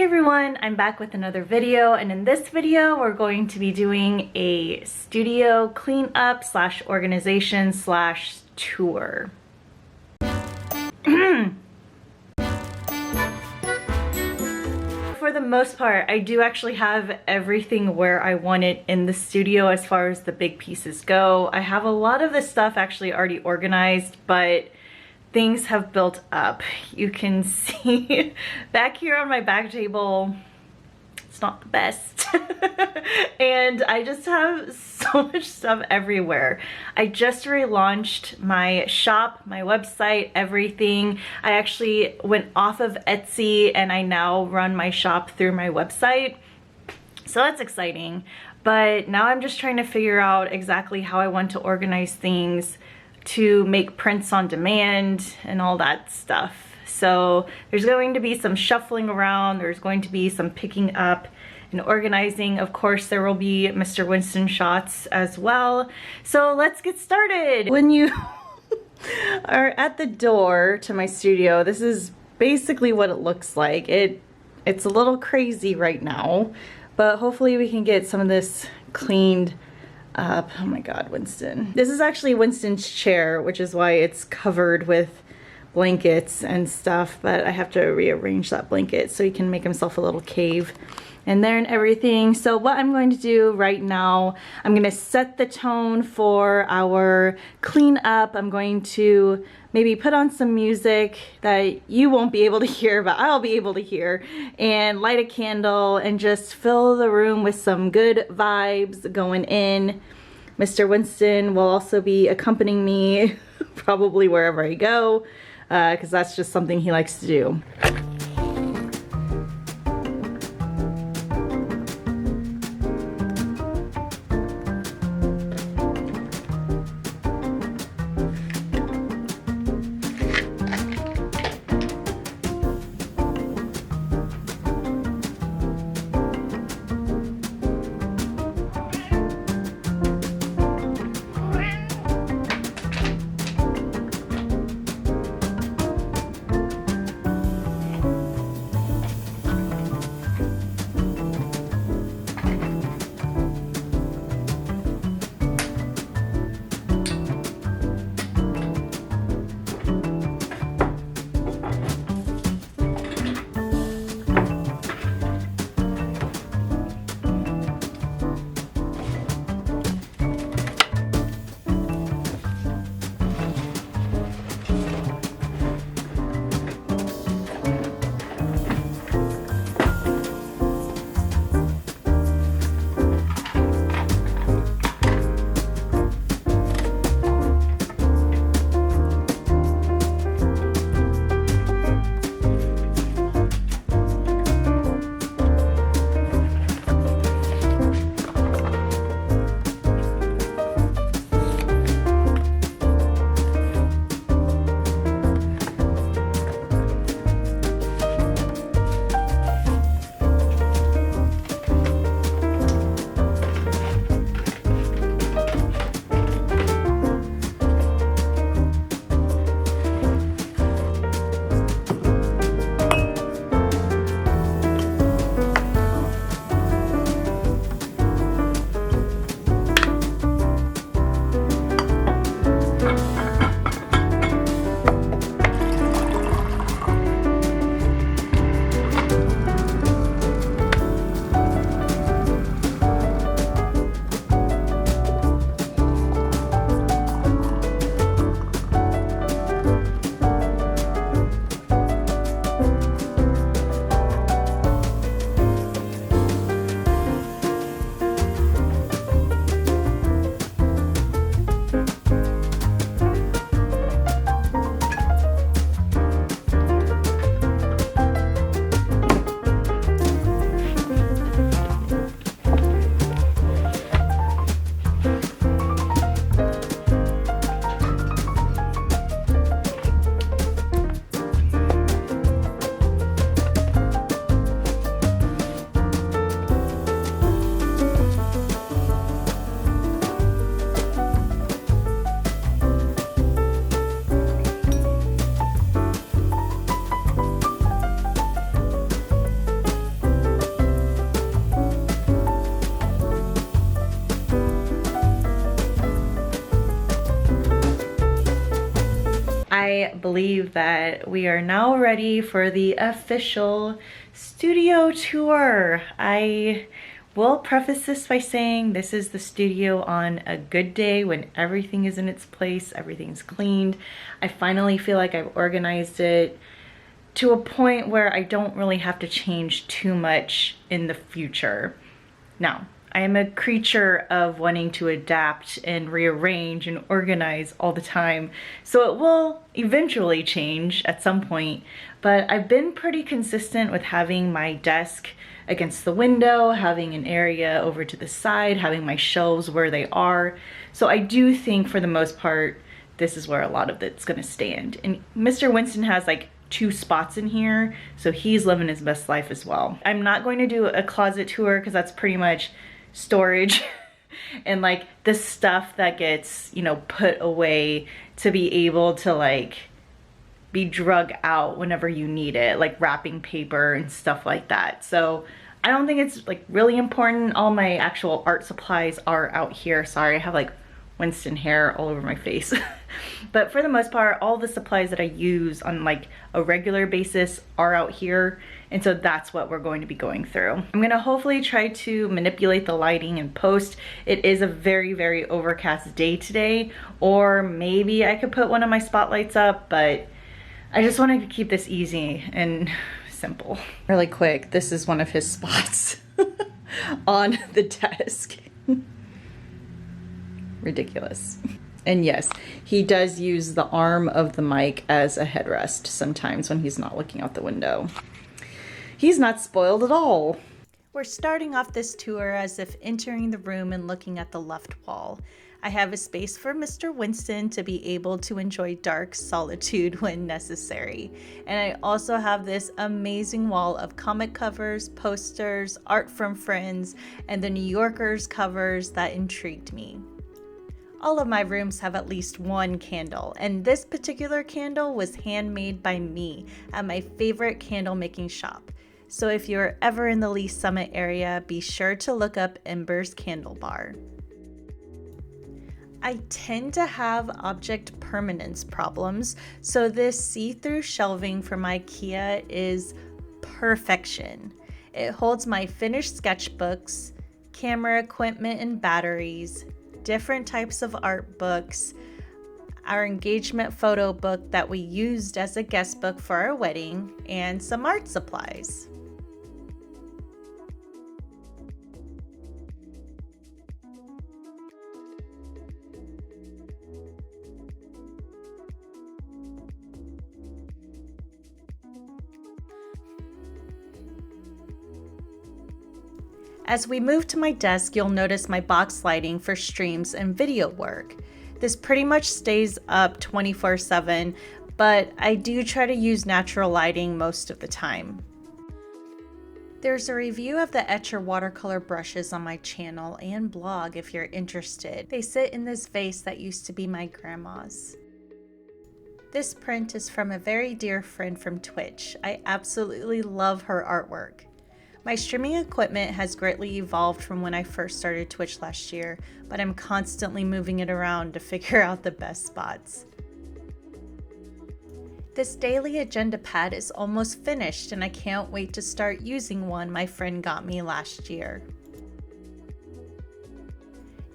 Hey everyone, I'm back with another video, and in this video we're going to be doing a studio cleanup slash organization slash tour. For the most part, I do actually have everything where I want it in the studio as far as the big pieces go. I have a lot of this stuff actually already organized, but things have built up. You can see back here on my back table, it's not the best. And I just have so much stuff everywhere. I just relaunched my shop, my website, everything. I actually went off of Etsy and I now run my shop through my website. So that's exciting. But now I'm just trying to figure out exactly how I want to organize things to make prints on demand and all that stuff. So there's going to be some shuffling around, there's going to be some picking up and organizing. Of course, there will be Mr. Winston shots as well. So let's get started. When you are at the door to my studio, this is basically what it looks like. It's a little crazy right now, but hopefully we can get some of this cleaned up. Oh my god, Winston. This is actually Winston's chair, which is why it's covered with blankets and stuff, but I have to rearrange that blanket so he can make himself a little cave in there and everything. So what I'm going to do right now, I'm going to set the tone for our cleanup. I'm going to maybe put on some music that you won't be able to hear, but I'll be able to hear, and light a candle and just fill the room with some good vibes going in. Mr. Winston will also be accompanying me probably wherever I go, because that's just something he likes to do. can't believe that we are now ready for the official studio tour. I will preface this by saying this is the studio on a good day when everything is in its place, everything's cleaned. I finally feel like I've organized it to a point where I don't really have to change too much in the future. Now, I am a creature of wanting to adapt and rearrange and organize all the time, so it will eventually change at some point, but I've been pretty consistent with having my desk against the window, having an area over to the side, having my shelves where they are. So I do think for the most part, this is where a lot of it's gonna stand. And Mr. Winston has like 2 spots in here, so he's living his best life as well. I'm not going to do a closet tour because that's pretty much storage and like the stuff that gets, you know, put away to be able to like be drug out whenever you need it, like wrapping paper and stuff like that. So I don't think it's like really important. All my actual art supplies are out here. Sorry, I have like Winston hair all over my face. But for the most part, all the supplies that I use on like a regular basis are out here. And so that's what we're going to be going through. I'm gonna hopefully try to manipulate the lighting in post. It is a very, very overcast day today, or maybe I could put one of my spotlights up, but I just wanted to keep this easy and simple. Really quick, this is one of his spots on the desk. Ridiculous. And yes, he does use the arm of the mic as a headrest sometimes when he's not looking out the window. He's not spoiled at all. We're starting off this tour as if entering the room and looking at the left wall. I have a space for Mr. Winston to be able to enjoy dark solitude when necessary. And I also have this amazing wall of comic covers, posters, art from friends, and the New Yorker's covers that intrigued me. All of my rooms have at least one candle, and this particular candle was handmade by me at my favorite candle making shop. So if you're ever in the Lee Summit area, be sure to look up Ember's Candle Bar. I tend to have object permanence problems, so this see-through shelving from IKEA is perfection. It holds my finished sketchbooks, camera equipment and batteries, different types of art books, our engagement photo book that we used as a guest book for our wedding, and some art supplies. As we move to my desk, you'll notice my box lighting for streams and video work. This pretty much stays up 24/7, but I do try to use natural lighting most of the time. There's a review of the Etcher watercolor brushes on my channel and blog if you're interested. They sit in this vase that used to be my grandma's. This print is from a very dear friend from Twitch. I absolutely love her artwork. My streaming equipment has greatly evolved from when I first started Twitch last year, but I'm constantly moving it around to figure out the best spots. This daily agenda pad is almost finished and I can't wait to start using one my friend got me last year.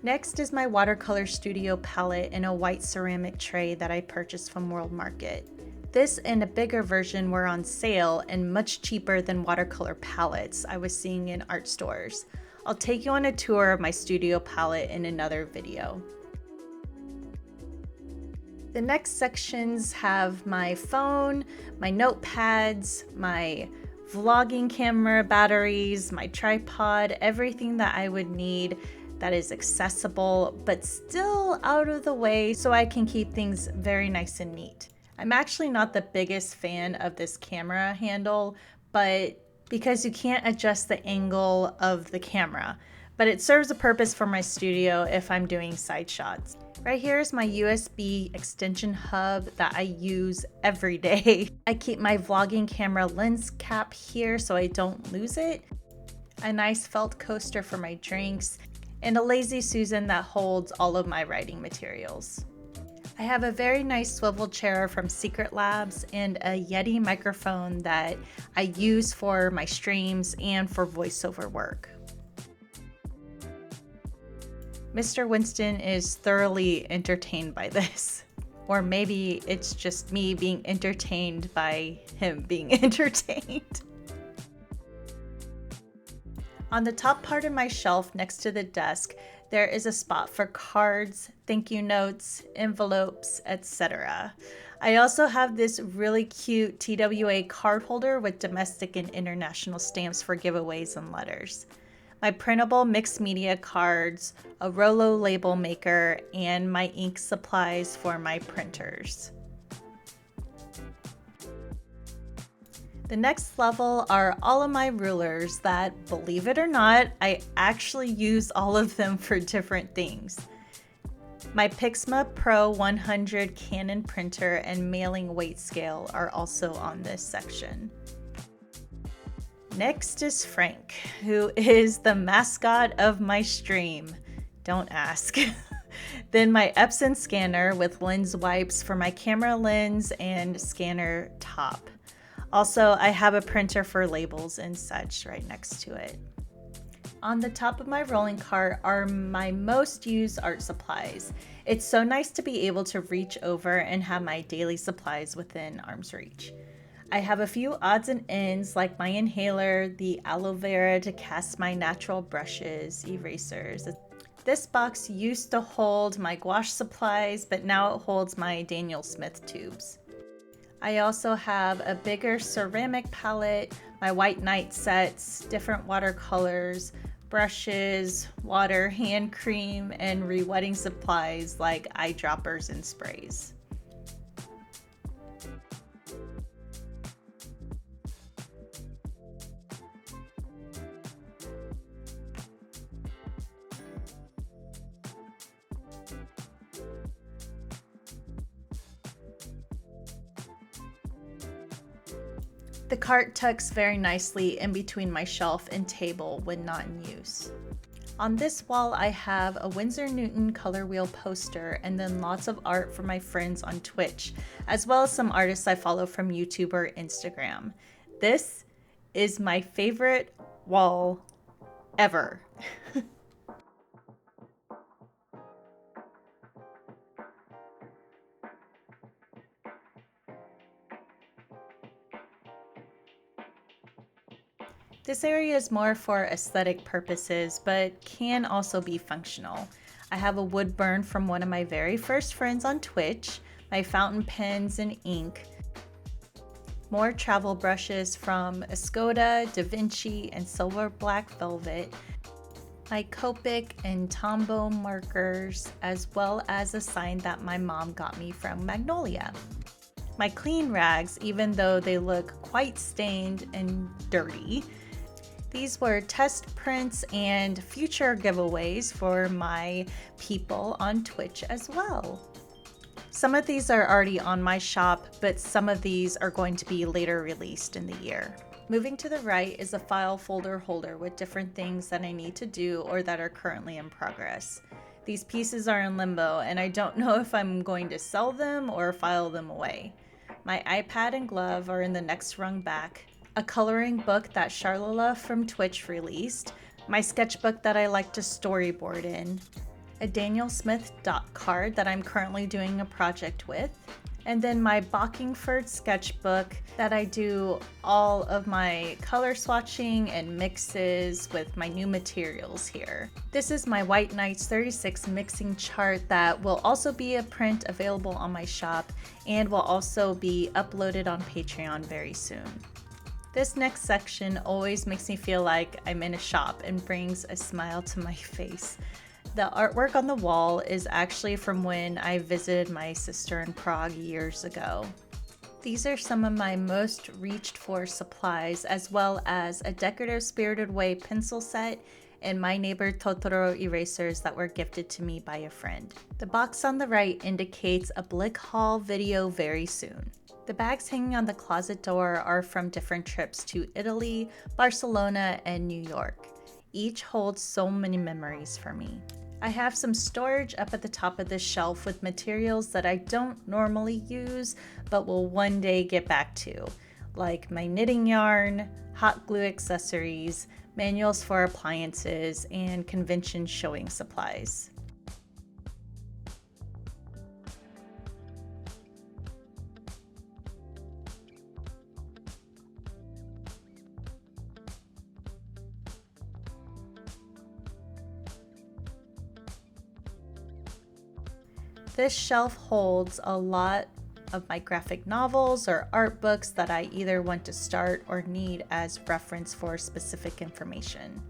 Next is my watercolor studio palette in a white ceramic tray that I purchased from World Market. This and a bigger version were on sale and much cheaper than watercolor palettes I was seeing in art stores. I'll take you on a tour of my studio palette in another video. The next sections have my phone, my notepads, my vlogging camera batteries, my tripod, everything that I would need that is accessible but still out of the way so I can keep things very nice and neat. I'm actually not the biggest fan of this camera handle, but because you can't adjust the angle of the camera, but it serves a purpose for my studio if I'm doing side shots. Right here is my USB extension hub that I use every day. I keep my vlogging camera lens cap here so I don't lose it, a nice felt coaster for my drinks, and a Lazy Susan that holds all of my writing materials. I have a very nice swivel chair from Secret Labs and a Yeti microphone that I use for my streams and for voiceover work. Mr. Winston is thoroughly entertained by this. Or maybe it's just me being entertained by him being entertained. On the top part of my shelf next to the desk, there is a spot for cards, thank you notes, envelopes, etc. I also have this really cute TWA card holder with domestic and international stamps for giveaways and letters. My printable mixed media cards, a Rolo label maker, and my ink supplies for my printers. The next level are all of my rulers that, believe it or not, I actually use all of them for different things. My Pixma Pro 100 Canon printer and mailing weight scale are also on this section. Next is Frank, who is the mascot of my stream. Don't ask. Then my Epson scanner with lens wipes for my camera lens and scanner top. Also, I have a printer for labels and such right next to it. On the top of my rolling cart are my most used art supplies. It's so nice to be able to reach over and have my daily supplies within arm's reach. I have a few odds and ends like my inhaler, the aloe vera to cast my natural brushes, erasers. This box used to hold my gouache supplies, but now it holds my Daniel Smith tubes. I also have a bigger ceramic palette, my white night sets, different watercolors, brushes, water, hand cream, and re-wetting supplies like eyedroppers and sprays. The cart tucks very nicely in between my shelf and table when not in use. On this wall I have a Winsor Newton color wheel poster and then lots of art from my friends on Twitch, as well as some artists I follow from YouTube or Instagram. This is my favorite wall ever. This area is more for aesthetic purposes, but can also be functional. I have a wood burn from one of my very first friends on Twitch, my fountain pens and ink, more travel brushes from Escoda, Da Vinci, and Silver Black Velvet, my Copic and Tombow markers, as well as a sign that my mom got me from Magnolia. My clean rags, even though they look quite stained and dirty. These were test prints and future giveaways for my people on Twitch as well. Some of these are already on my shop, but some of these are going to be later released in the year. Moving to the right is a file folder holder with different things that I need to do or that are currently in progress. These pieces are in limbo and I don't know if I'm going to sell them or file them away. My iPad and glove are in the next rung back. A coloring book that Charlola from Twitch released, my sketchbook that I like to storyboard in, a Daniel Smith dot card that I'm currently doing a project with, and then my Bockingford sketchbook that I do all of my color swatching and mixes with my new materials here. This is my White Nights 36 mixing chart that will also be a print available on my shop and will also be uploaded on Patreon very soon. This next section always makes me feel like I'm in a shop and brings a smile to my face. The artwork on the wall is actually from when I visited my sister in Prague years ago. These are some of my most reached for supplies, as well as a decorative Spirited Away pencil set and My Neighbor Totoro erasers that were gifted to me by a friend. The box on the right indicates a Blick haul video very soon. The bags hanging on the closet door are from different trips to Italy, Barcelona, and New York. Each holds so many memories for me. I have some storage up at the top of this shelf with materials that I don't normally use, but will one day get back to, like my knitting yarn, hot glue accessories, manuals for appliances, and convention showing supplies. This shelf holds a lot of my graphic novels or art books that I either want to start or need as reference for specific information.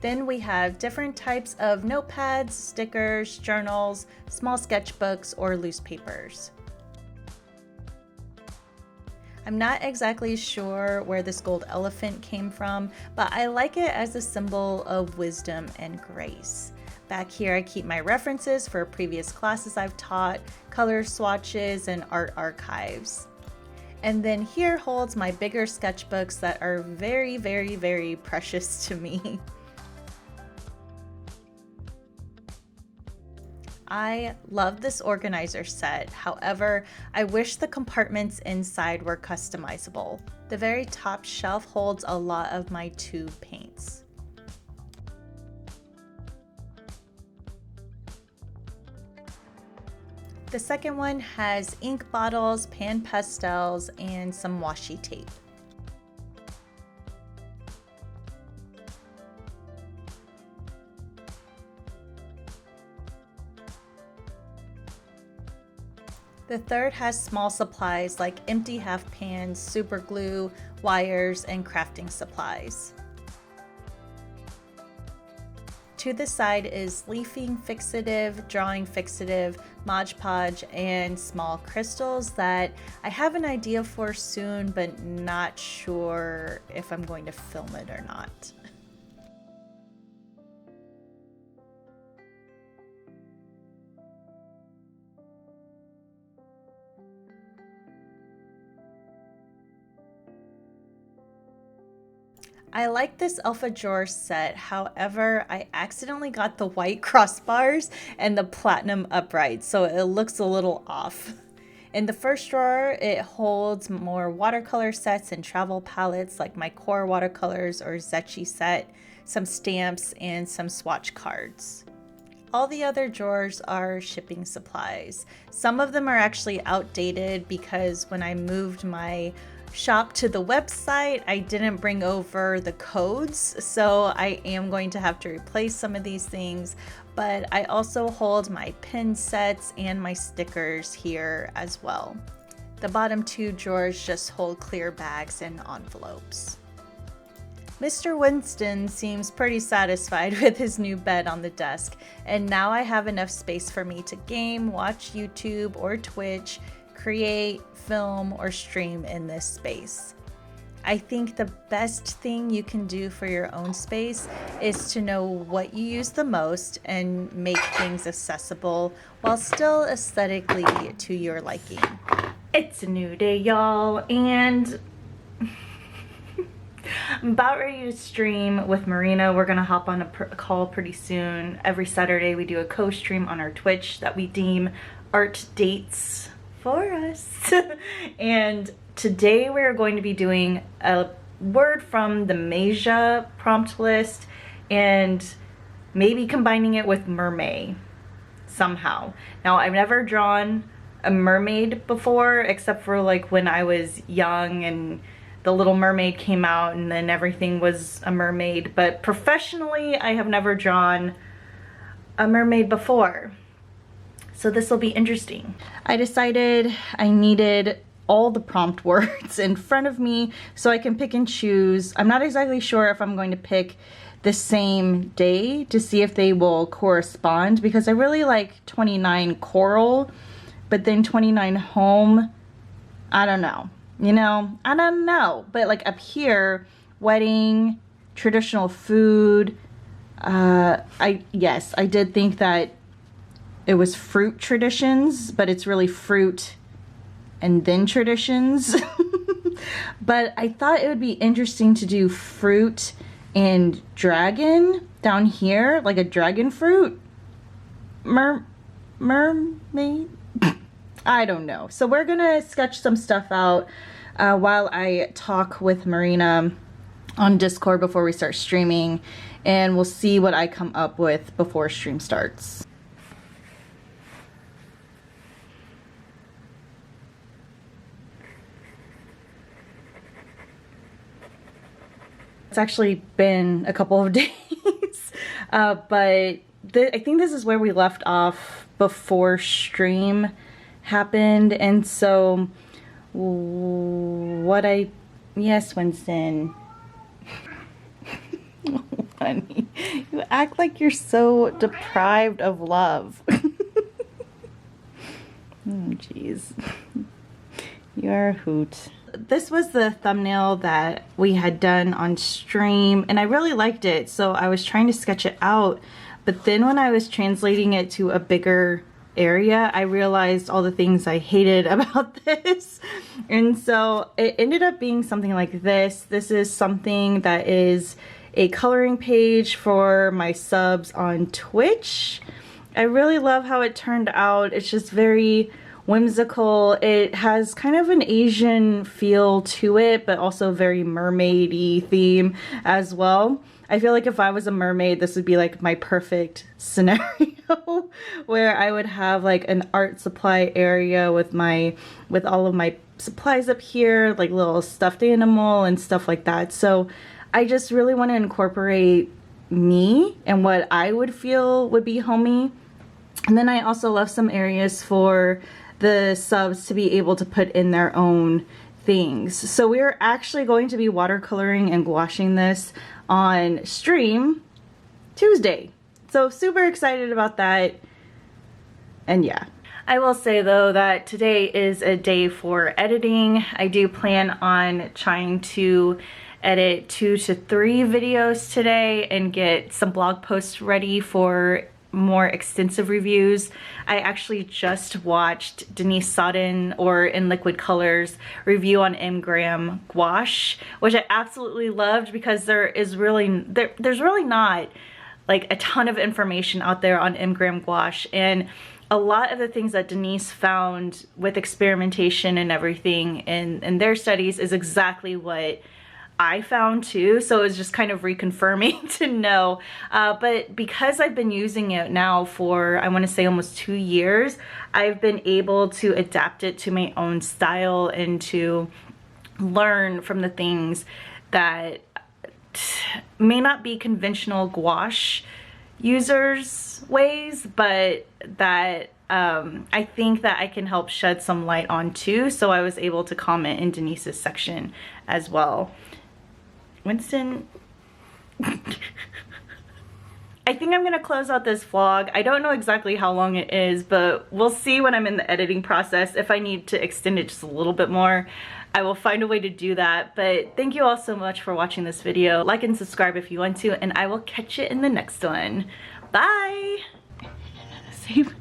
Then we have different types of notepads, stickers, journals, small sketchbooks, or loose papers. I'm not exactly sure where this gold elephant came from, but I like it as a symbol of wisdom and grace. Back here I keep my references for previous classes I've taught, color swatches, and art archives. And then here holds my bigger sketchbooks that are very, very, very precious to me. I love this organizer set, however, I wish the compartments inside were customizable. The very top shelf holds a lot of my tube paints. The second one has ink bottles, pan pastels, and some washi tape. The third has small supplies like empty half pans, super glue, wires, and crafting supplies. To the side is leafing fixative, drawing fixative, Mod Podge, and small crystals that I have an idea for soon, but not sure if I'm going to film it or not. I like this alpha drawer set, however, I accidentally got the white crossbars and the platinum uprights, so it looks a little off. In the first drawer, it holds more watercolor sets and travel palettes like my core watercolors or Zetchi set, some stamps, and some swatch cards. All the other drawers are shipping supplies. Some of them are actually outdated because when I moved my shop to the website, I didn't bring over the codes, so I am going to have to replace some of these things, but I also hold my pin sets and my stickers here as well. The bottom two drawers just hold clear bags and envelopes. Mr. Winston seems pretty satisfied with his new bed on the desk, and now I have enough space for me to game, watch YouTube or Twitch, create, film, or stream in this space. I think the best thing you can do for your own space is to know what you use the most and make things accessible while still aesthetically to your liking. It's a new day, y'all, and I'm about ready to stream with Marina. We're gonna hop on a call pretty soon. Every Saturday we do a co-stream on our Twitch that we deem art dates for us. And today we're going to be doing a word from the Meja prompt list and maybe combining it with mermaid somehow. Now, I've never drawn a mermaid before, except for like when I was young and The Little Mermaid came out and then everything was a mermaid, but professionally I have never drawn a mermaid before. So this will be interesting. I decided I needed all the prompt words in front of me so I can pick and choose. I'm not exactly sure if I'm going to pick the same day to see if they will correspond, because I really like 29 coral, but then 29 home, I don't know. You know, I don't know. But like up here, wedding, traditional food, yes, I did think that it was fruit traditions, but it's really fruit and then traditions. But I thought it would be interesting to do fruit and dragon down here, like a dragon fruit. Mermaid? I don't know. So we're gonna sketch some stuff out while I talk with Marina on Discord before we start streaming, and we'll see what I come up with before stream starts. It's actually been a couple of days, but I think this is where we left off before stream happened. And so yes, Winston. Oh, honey, you act like you're so deprived of love. Oh, jeez. You are a hoot. This was the thumbnail that we had done on stream, and I really liked it, so I was trying to sketch it out, but then when I was translating it to a bigger area, I realized all the things I hated about this, and so it ended up being something like this. This is something that is a coloring page for my subs on Twitch. I really love how it turned out. It's just very whimsical. It has kind of an Asian feel to it, but also very mermaid-y theme as well. I feel like if I was a mermaid, this would be like my perfect scenario where I would have like an art supply area with all of my supplies up here, like little stuffed animal and stuff like that. So I just really want to incorporate me and what I would feel would be homey. And then I also left some areas for the subs to be able to put in their own things. So we're actually going to be watercoloring and gouaching this on stream Tuesday. So super excited about that. And yeah. I will say though that today is a day for editing. I do plan on trying to edit 2 to 3 videos today and get some blog posts ready for more extensive reviews. I actually just watched Denise Sodden, or In Liquid Colors, review on Mgram gouache, which I absolutely loved because there's really not like a ton of information out there on Mgram gouache, and a lot of the things that Denise found with experimentation and everything in their studies is exactly what I found too, so it was just kind of reconfirming to know. But because I've been using it now for, I want to say, almost 2 years, I've been able to adapt it to my own style and to learn from the things that may not be conventional gouache users' ways, but that I think that I can help shed some light on too. So I was able to comment in Denise's section as well. Winston, I think I'm gonna close out this vlog. I don't know exactly how long it is, but we'll see when I'm in the editing process. If I need to extend it just a little bit more, I will find a way to do that. But thank you all so much for watching this video. Like and subscribe if you want to, and I will catch you in the next one. Bye! Save.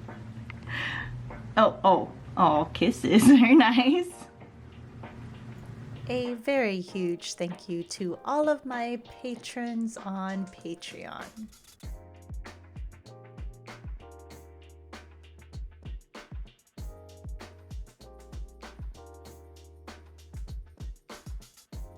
Oh, kisses. Very nice. A very huge thank you to all of my patrons on Patreon.